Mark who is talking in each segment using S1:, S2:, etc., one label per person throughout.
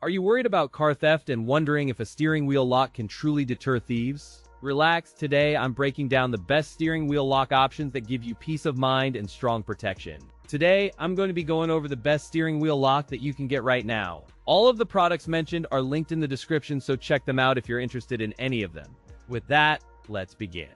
S1: Are you worried about car theft and wondering if a steering wheel lock can truly deter thieves? Relax, today I'm breaking down the best steering wheel lock options that give you peace of mind and strong protection. Today, I'm going to be going over the best steering wheel lock that you can get right now. All of the products mentioned are linked in the description, so check them out if you're interested in any of them. With that, let's begin.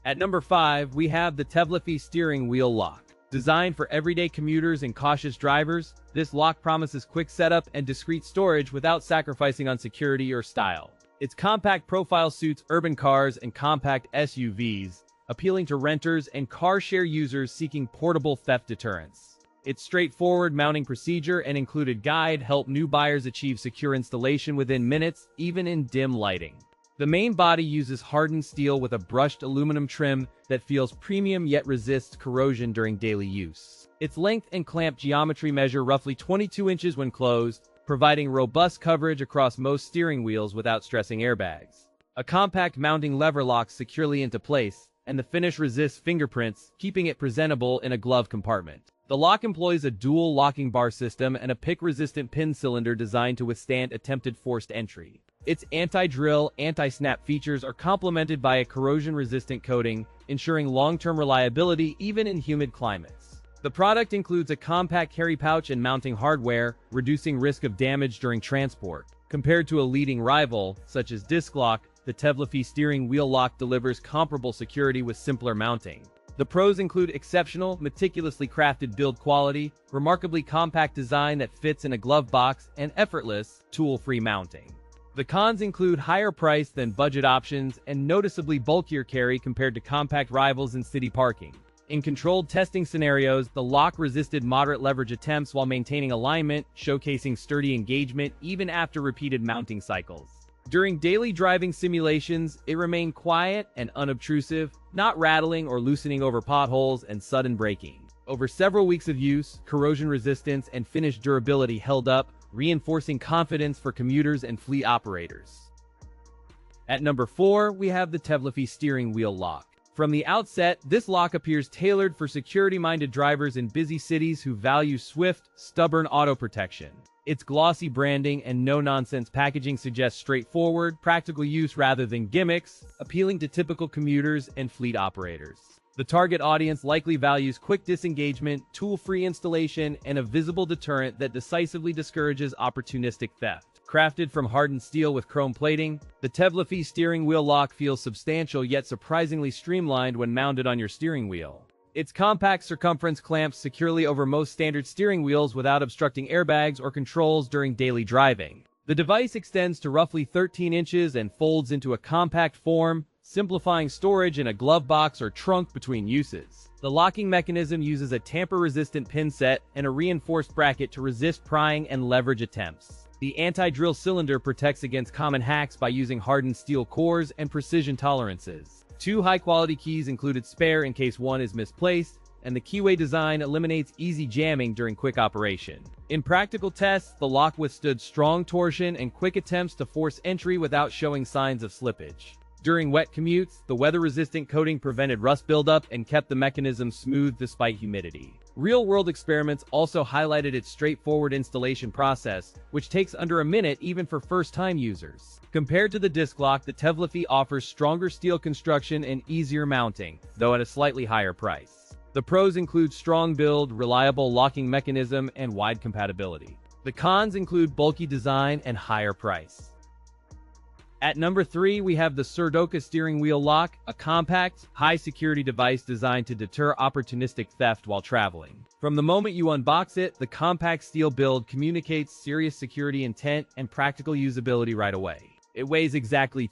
S1: At number 5, we have the Tevlaphee steering wheel lock. Designed for everyday commuters and cautious drivers, this lock promises quick setup and discreet storage without sacrificing on security or style. Its compact profile suits urban cars and compact SUVs, appealing to renters and car share users seeking portable theft deterrence. Its straightforward mounting procedure and included guide help new buyers achieve secure installation within minutes, even in dim lighting. The main body uses hardened steel with a brushed aluminum trim that feels premium yet resists corrosion during daily use. Its length and clamp geometry measure roughly 22 inches when closed, providing robust coverage across most steering wheels without stressing airbags. A compact mounting lever locks securely into place, and the finish resists fingerprints, keeping it presentable in a glove compartment. The lock employs a dual locking bar system and a pick-resistant pin cylinder designed to withstand attempted forced entry. Its anti-drill, anti-snap features are complemented by a corrosion-resistant coating, ensuring long-term reliability even in humid climates. The product includes a compact carry pouch and mounting hardware, reducing risk of damage during transport. Compared to a leading rival, such as Disc Lock, the Tevlaphee steering wheel lock delivers comparable security with simpler mounting. The pros include exceptional, meticulously crafted build quality, remarkably compact design that fits in a glove box, and effortless, tool-free mounting. The cons include higher price than budget options and noticeably bulkier carry compared to compact rivals in city parking. In controlled testing scenarios, the lock resisted moderate leverage attempts while maintaining alignment, showcasing sturdy engagement even after repeated mounting cycles. During daily driving simulations, it remained quiet and unobtrusive, not rattling or loosening over potholes and sudden braking. Over several weeks of use, corrosion resistance and finish durability held up, reinforcing confidence for commuters and fleet operators. At number 4, we have the Tevlaphee steering wheel lock. From the outset, this lock appears tailored for security-minded drivers in busy cities who value swift, stubborn auto protection. Its glossy branding and no-nonsense packaging suggest straightforward, practical use rather than gimmicks, appealing to typical commuters and fleet operators. The target audience likely values quick disengagement, tool-free installation, and a visible deterrent that decisively discourages opportunistic theft. Crafted from hardened steel with chrome plating, the Tevlaphee steering wheel lock feels substantial yet surprisingly streamlined when mounted on your steering wheel. Its compact circumference clamps securely over most standard steering wheels without obstructing airbags or controls during daily driving. The device extends to roughly 13 inches and folds into a compact form, simplifying storage in a glove box or trunk between uses. The locking mechanism uses a tamper-resistant pin set and a reinforced bracket to resist prying and leverage attempts. The anti-drill cylinder protects against common hacks by using hardened steel cores and precision tolerances. 2 high-quality keys included spare in case one is misplaced, and the keyway design eliminates easy jamming during quick operation. In practical tests, the lock withstood strong torsion and quick attempts to force entry without showing signs of slippage. During wet commutes, the weather-resistant coating prevented rust buildup and kept the mechanism smooth despite humidity. Real-world experiments also highlighted its straightforward installation process, which takes under a minute even for first-time users. Compared to the Disc Lock, the Tevlaphee offers stronger steel construction and easier mounting, though at a slightly higher price. The pros include strong build, reliable locking mechanism, and wide compatibility. The cons include bulky design and higher price. At number 3, we have the SURDOCA steering wheel lock, a compact, high-security device designed to deter opportunistic theft while traveling. From the moment you unbox it, the compact steel build communicates serious security intent and practical usability right away. It weighs exactly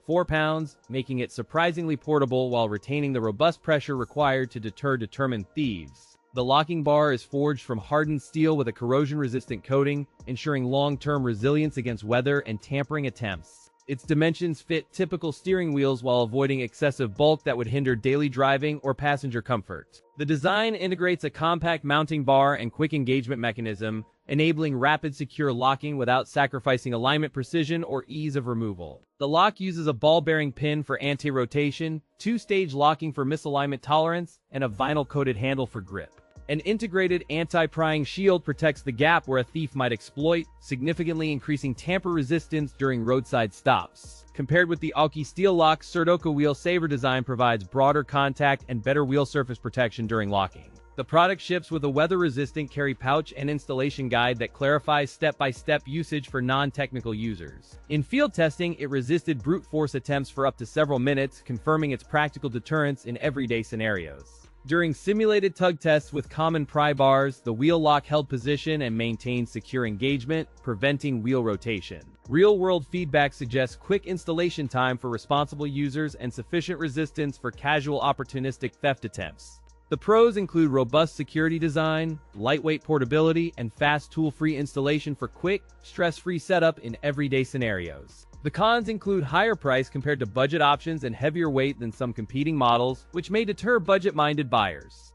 S1: 4 pounds, making it surprisingly portable while retaining the robust pressure required to deter determined thieves. The locking bar is forged from hardened steel with a corrosion-resistant coating, ensuring long-term resilience against weather and tampering attempts. Its dimensions fit typical steering wheels while avoiding excessive bulk that would hinder daily driving or passenger comfort. The design integrates a compact mounting bar and quick engagement mechanism, enabling rapid secure locking without sacrificing alignment precision or ease of removal. The lock uses a ball-bearing pin for anti-rotation, 2-stage locking for misalignment tolerance, and a vinyl-coated handle for grip. An integrated anti-prying shield protects the gap where a thief might exploit, significantly increasing tamper resistance during roadside stops. Compared with the Alki steel lock, SURDOCA wheel saver design provides broader contact and better wheel surface protection during locking. The product ships with a weather-resistant carry pouch and installation guide that clarifies step-by-step usage for non-technical users. In field testing, it resisted brute force attempts for up to several minutes, confirming its practical deterrence in everyday scenarios. During simulated tug tests with common pry bars, the wheel lock held position and maintained secure engagement, preventing wheel rotation. Real-world feedback suggests quick installation time for responsible users and sufficient resistance for casual opportunistic theft attempts. The pros include robust security design, lightweight portability, and fast tool-free installation for quick, stress-free setup in everyday scenarios. The cons include higher price compared to budget options and heavier weight than some competing models, which may deter budget-minded buyers.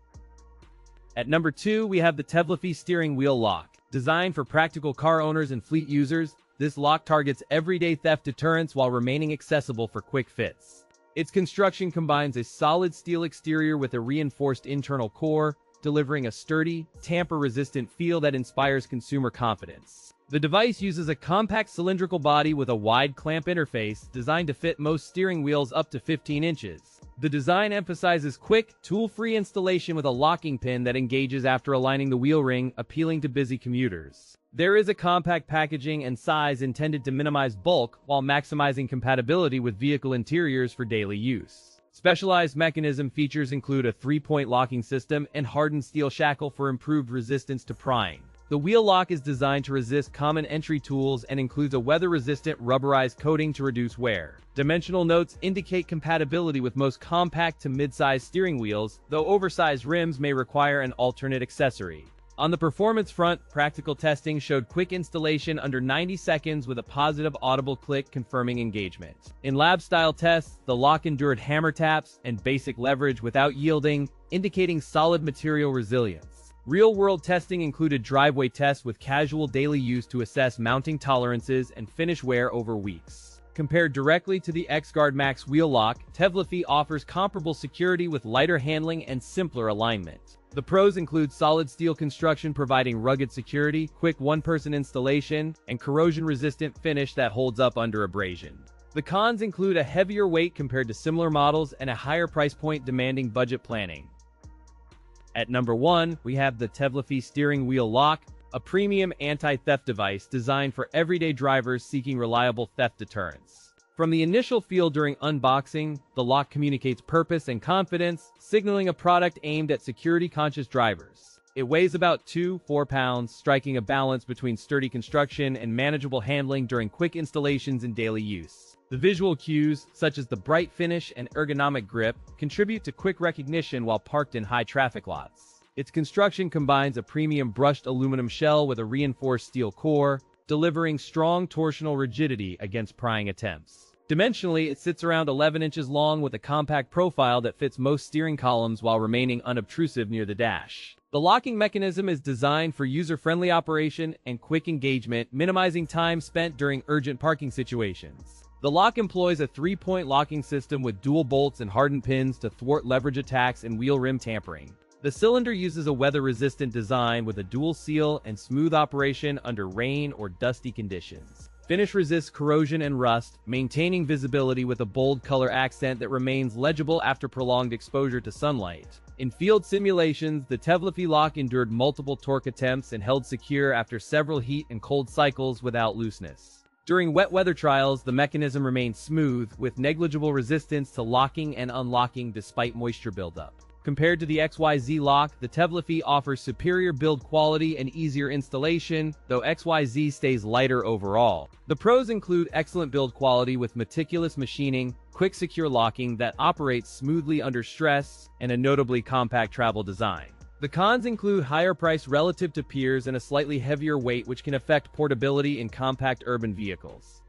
S1: At number 2, we have the Tevlaphee steering wheel lock. Designed for practical car owners and fleet users, this lock targets everyday theft deterrence while remaining accessible for quick fits. Its construction combines a solid steel exterior with a reinforced internal core, delivering a sturdy, tamper-resistant feel that inspires consumer confidence. The device uses a compact cylindrical body with a wide clamp interface designed to fit most steering wheels up to 15 inches. The design emphasizes quick, tool-free installation with a locking pin that engages after aligning the wheel ring, appealing to busy commuters. There is a compact packaging and size intended to minimize bulk while maximizing compatibility with vehicle interiors for daily use. Specialized mechanism features include a 3-point locking system and hardened steel shackle for improved resistance to prying. The wheel lock is designed to resist common entry tools and includes a weather-resistant rubberized coating to reduce wear. Dimensional notes indicate compatibility with most compact to mid-size steering wheels, though oversized rims may require an alternate accessory. On the performance front, practical testing showed quick installation under 90 seconds with a positive audible click confirming engagement. In lab-style tests, the lock endured hammer taps and basic leverage without yielding, indicating solid material resilience. Real-world testing included driveway tests with casual daily use to assess mounting tolerances and finish wear over weeks. Compared directly to the X-Guard Max wheel lock, Tevlaphee offers comparable security with lighter handling and simpler alignment. The pros include solid steel construction providing rugged security, quick one-person installation, and corrosion-resistant finish that holds up under abrasion. The cons include a heavier weight compared to similar models and a higher price point demanding budget planning. At number 1, we have the Tevlaphee steering wheel lock, a premium anti-theft device designed for everyday drivers seeking reliable theft deterrence. From the initial feel during unboxing, the lock communicates purpose and confidence, signaling a product aimed at security-conscious drivers. It weighs about 2-4 pounds, striking a balance between sturdy construction and manageable handling during quick installations and daily use. The visual cues, such as the bright finish and ergonomic grip, contribute to quick recognition while parked in high-traffic lots. Its construction combines a premium brushed aluminum shell with a reinforced steel core, delivering strong torsional rigidity against prying attempts. Dimensionally, it sits around 11 inches long with a compact profile that fits most steering columns while remaining unobtrusive near the dash. The locking mechanism is designed for user-friendly operation and quick engagement, minimizing time spent during urgent parking situations. The lock employs a 3-point locking system with dual bolts and hardened pins to thwart leverage attacks and wheel rim tampering. The cylinder uses a weather-resistant design with a dual seal and smooth operation under rain or dusty conditions. Finish resists corrosion and rust, maintaining visibility with a bold color accent that remains legible after prolonged exposure to sunlight. In field simulations, the Tevlaphee lock endured multiple torque attempts and held secure after several heat and cold cycles without looseness. During wet weather trials, the mechanism remained smooth, with negligible resistance to locking and unlocking despite moisture buildup. Compared to the XYZ lock, the Tevlaphee offers superior build quality and easier installation, though XYZ stays lighter overall. The pros include excellent build quality with meticulous machining, quick secure locking that operates smoothly under stress, and a notably compact travel design. The cons include higher price relative to peers and a slightly heavier weight which can affect portability in compact urban vehicles.